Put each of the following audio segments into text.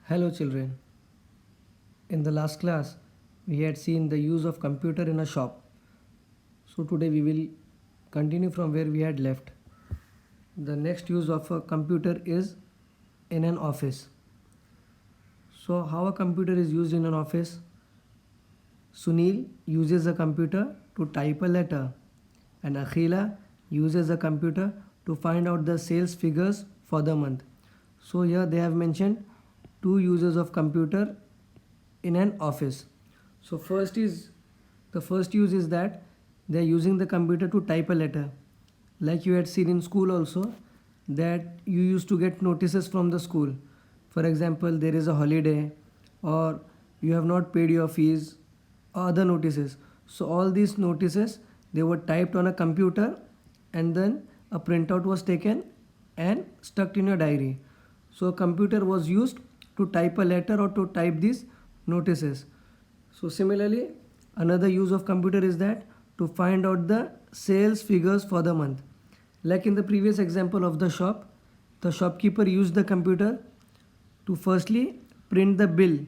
Hello children. In the last class, we had seen the use of computer in a shop. So today we will continue from where we had left. The next use of a computer is in an office. So how a computer is used in an office? Sunil uses a computer to type a letter and Akhila uses a computer to find out the sales figures for the month. So here they have mentioned two uses of computer in an office. So the first use is that they are using the computer to type a letter. Like you had seen in school also, that you used to get notices from the school. For example, there is a holiday or you have not paid your fees or other notices. So all these notices, they were typed on a computer and then a printout was taken and stuck in your diary. So a computer was used to type a letter or to type these notices. So similarly, another use of computer is that to find out the sales figures for the month. Like in the previous example of the shop, the shopkeeper used the computer to firstly print the bill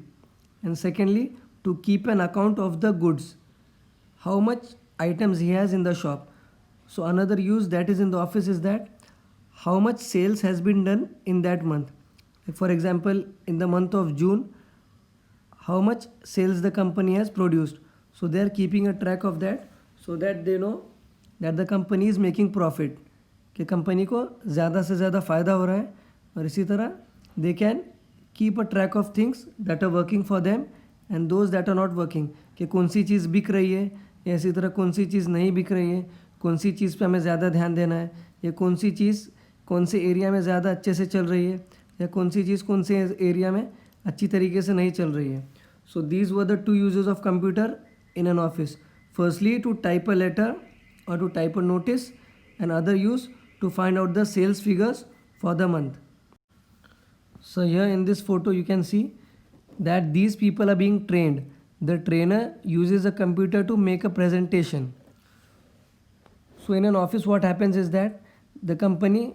and secondly to keep an account of the goods, how much items he has in the shop. So another use that is in the office is that how much sales has been done in that month. Like for example, in the month of June, how much sales the company has produced. So they are keeping a track of that so that they know that the company is making profit, कि company को ज़्यादा से ज़्यादा फ़ायदा हो रहा है और इसी तरह they can keep a track of things that are working for them and those that are not working, कि कौन सी चीज़ बिक रही है या इसी तरह कौन सी चीज़ नहीं बिक रही है, कौन सी चीज़ पे हमें ज़्यादा ध्यान देना है, या कौन सी चीज़ कौन से एरिया में ज़्यादा अच्छे से चल रही है या कौन सी चीज़ कौन से एरिया में अच्छी तरीके से नहीं चल रही है. So these were the two uses of computer in an office. Firstly, to type a letter or to type a notice, and other use to find out the sales figures for the month. So here in this photo you can see that these people are being trained. The trainer uses a computer to make a presentation. So in an office what happens is that the company,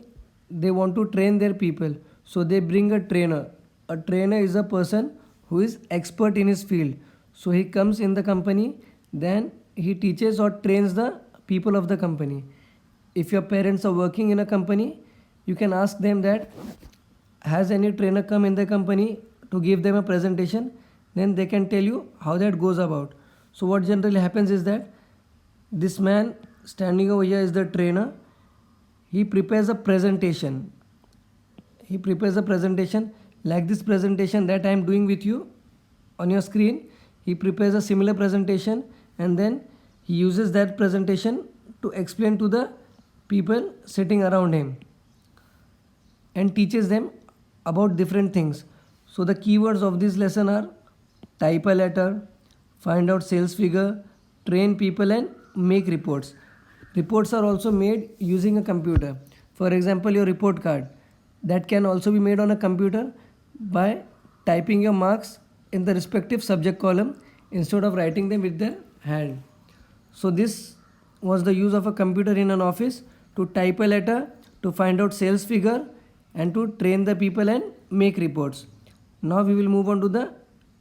they want to train their people. So they bring a trainer. A trainer is a person who is expert in his field. So he comes in the company, then he teaches or trains the people of the company. If your parents are working in a company, you can ask them that has any trainer come in the company to give them a presentation, then they can tell you how that goes about. So what generally happens is that this man standing over here is the trainer. He prepares a presentation. He prepares a presentation like this presentation that I am doing with you on your screen. He prepares a similar presentation and then he uses that presentation to explain to the people sitting around him and teaches them about different things. So the keywords of this lesson are type a letter, find out sales figure, train people and make reports. Reports are also made using a computer. For example, your report card that can also be made on a computer by typing your marks in the respective subject column instead of writing them with their hand. So this was the use of a computer in an office to type a letter, to find out sales figure and to train the people and make reports. Now we will move on to the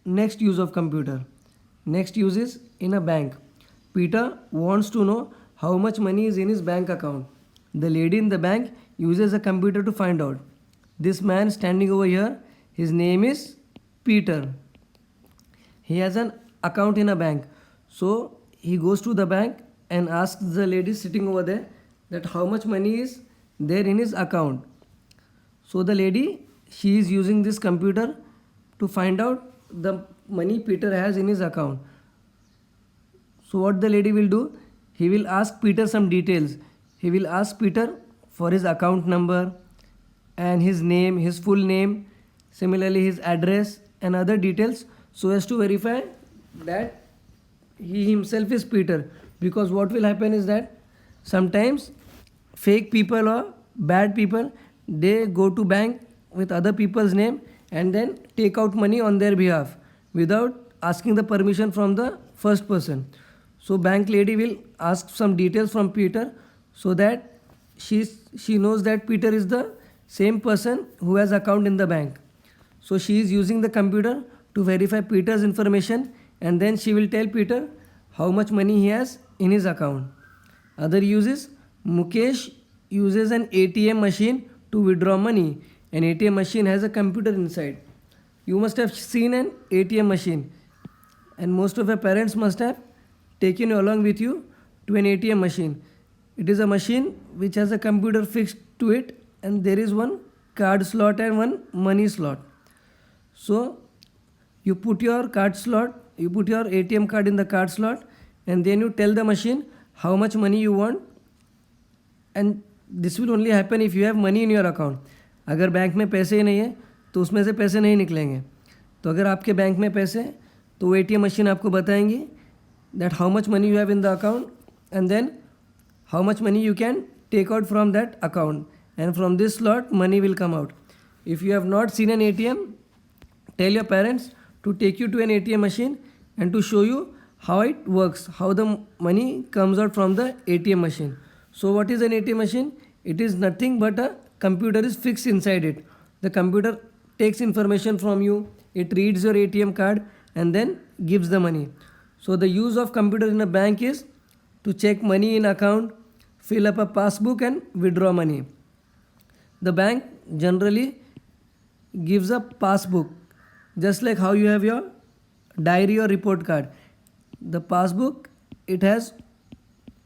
next use of computer. Next use is in a bank. Peter wants to know how much money is in his bank account. The lady in the bank uses a computer to find out. This man standing over here, his name is Peter. He has an account in a bank. So he goes to the bank and asks the lady sitting over there that how much money is there in his account. So the lady, she is using this computer to find out the money Peter has in his account. So what the lady will do, he will ask Peter some details. He will ask Peter for his account number and his name, his full name, similarly his address and other details, so as to verify that he himself is Peter. Because what will happen is that sometimes fake people or bad people, they go to bank with other people's name and then take out money on their behalf without asking the permission from the first person. So bank lady will ask some details from Peter so that she knows that Peter is the same person who has account in the bank. So she is using the computer to verify Peter's information, and then she will tell Peter how much money he has in his account. Other uses, Mukesh uses an ATM machine to withdraw money. An ATM machine has a computer inside. You must have seen an ATM machine, and most of your parents must have taken you along with you to an ATM machine. It is a machine which has a computer fixed to it, and there is one card slot and one money slot. So you put your card slot, you put your ATM card in the card slot, and then you tell the machine how much money you want, and this will only happen if you have money in your account. अगर bank में पैसे ही नहीं है तो उसमें से पैसे नहीं निकलेंगे. तो अगर आपके बैंक में पैसे, तो वो ATM मशीन आपको बताएंगी that how much money you have in the account, and then how much money you can take out from that account, and from this slot money will come out. If you have not seen an ATM, tell your parents to take you to an ATM machine and to show you how it works, how the money comes out from the ATM machine. So what is an ATM machine? It is nothing but a computer is fixed inside it. The computer takes information from you, it reads your ATM card and then gives the money. So the use of computer in a bank is to check money in account, fill up a passbook and withdraw money. The bank generally gives a passbook, just like how you have your diary or report card. The passbook, it has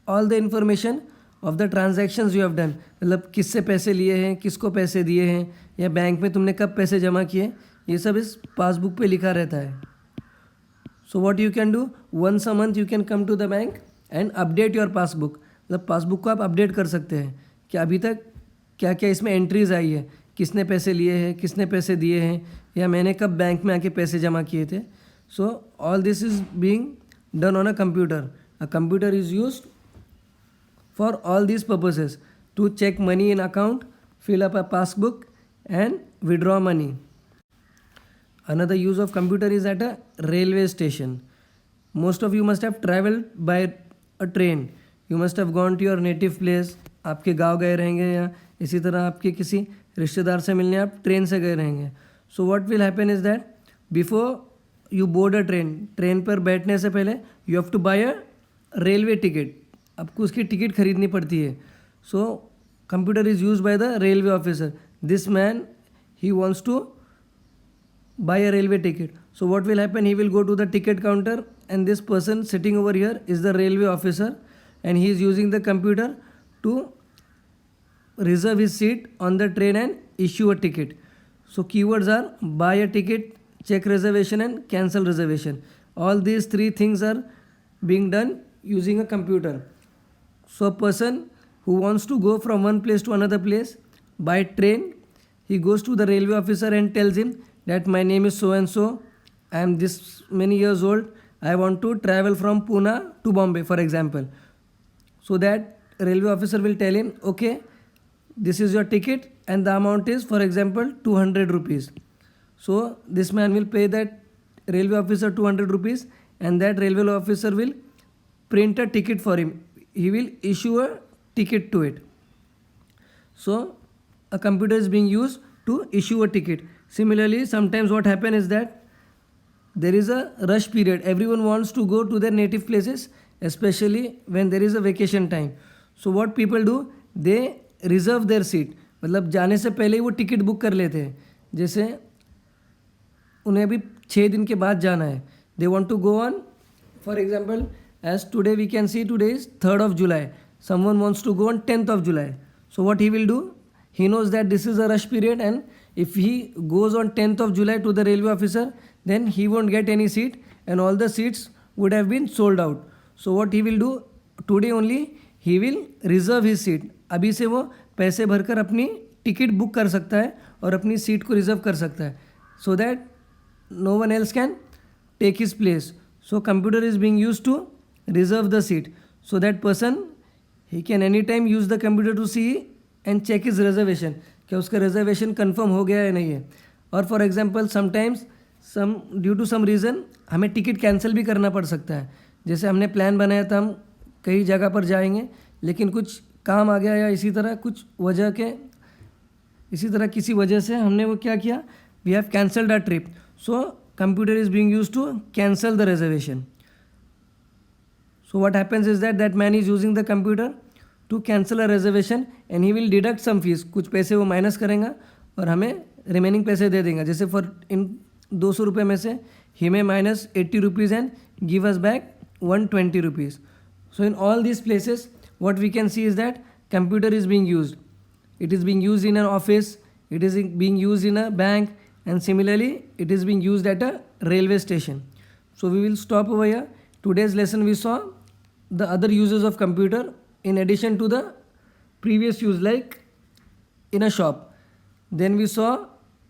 all the information of the transactions you have done. मतलब किससे पैसे लिए हैं, किसको पैसे दिए हैं, या बैंक में तुमने कब पैसे जमा किए, ये सब इस पासबुक पे लिखा रहता है. So what you can do, once a month you can come to the bank and update your passbook. मतलब पासबुक को आप अपडेट कर सकते हैं कि अभी तक क्या क्या इसमें एंट्रीज आई है, किसने पैसे लिए हैं, किसने पैसे दिए हैं, या मैंने कब बैंक में आके पैसे जमा किए थे. So all this is being done on a computer. A computer is used for all these purposes, to check money in account, fill up a passbook and withdraw money. Another use of computer is at a railway station. Most of you must have traveled by a train. You must have gone to your native place. आपके गांव गए रहेंगे, या इसी तरह आपके किसी रिश्तेदार से मिलने आप ट्रेन से गए रहेंगे. So what will happen is that before you board a train, train पर बैठने से पहले you have to buy a railway ticket. आपको उसकी टिकट खरीदनी पड़ती है. So computer is use by the railway officer. This man he wants to buy a railway ticket. So what will happen, he will go to the ticket counter, and this person sitting over here is the railway officer, and he is using the computer to reserve his seat on the train and issue a ticket. So keywords are buy a ticket, check reservation and cancel reservation. All these three things are being done using a computer. So a person who wants to go from one place to another place by train, he goes to the railway officer and tells him that my name is so and so, I am this many years old, I want to travel from Pune to Bombay, for example. So that railway officer will tell him, okay, this is your ticket and the amount is, for example, 200 rupees. So this man will pay that railway officer 200 rupees, and that railway officer will print a ticket for him. He will issue a ticket to it. So a computer is being used to issue a ticket. Similarly, sometimes what happens is that there is a rush period. Everyone wants to go to their native places, especially when there is a vacation time. So what people do, they reserve their seat. मतलब जाने से पहले ही वो ticket book कर लेते हैं. जैसे उन्हें अभी 6 दिन के बाद जाना है. They want to go on, for example, as today we can see, today is 3rd of July. Someone wants to go on 10th of July. So what he will do, he knows that this is a rush period, and if he goes on 10th of July to the railway officer, then he won't get any seat, and all the seats would have been sold out. So what he will do, today only he will reserve his seat. अभी से वो पैसे भरकर अपनी ticket book कर सकता है और अपनी सीट को रिजर्व कर सकता है, so that no one else can take his place. So computer is being used to reserve the seat, so that person, he can anytime use the computer to see and check his reservation, क्या उसका reservation confirm हो गया है नहीं है. और for example sometimes due to some reason हमें ticket cancel भी करना पड़ सकता है. जैसे हमने प्लान बनाया था, हम कई जगह पर जाएंगे, लेकिन कुछ काम आ गया, या इसी तरह किसी वजह से हमने वो क्या किया, we have cancelled our trip. So computer is being used to cancel the reservation. So what happens is that man is using the computer to cancel a reservation and he will deduct some fees. कुछ पैसे वो minus करेगा और हमें remaining पैसे दे देगा. जैसे for in 200 रुपये में से ही may minus 80 rupees and give us back 120 rupees. So in all these places what we can see is that computer is being used. It is being used in an office, it is being used in a bank, and similarly it is being used at a railway station. So we will stop over here. Today's lesson we saw the other uses of computer in addition to the previous use, like in a shop. Then we saw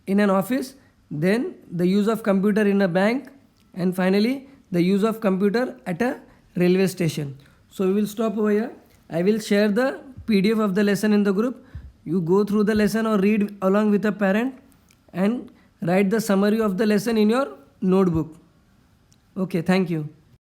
in an office, then the use of computer in a bank, and finally the use of computer at a railway station. So we will stop over here. I will share the PDF of the lesson in the group. You go through the lesson or read along with a parent and write the summary of the lesson in your notebook. Okay, thank you.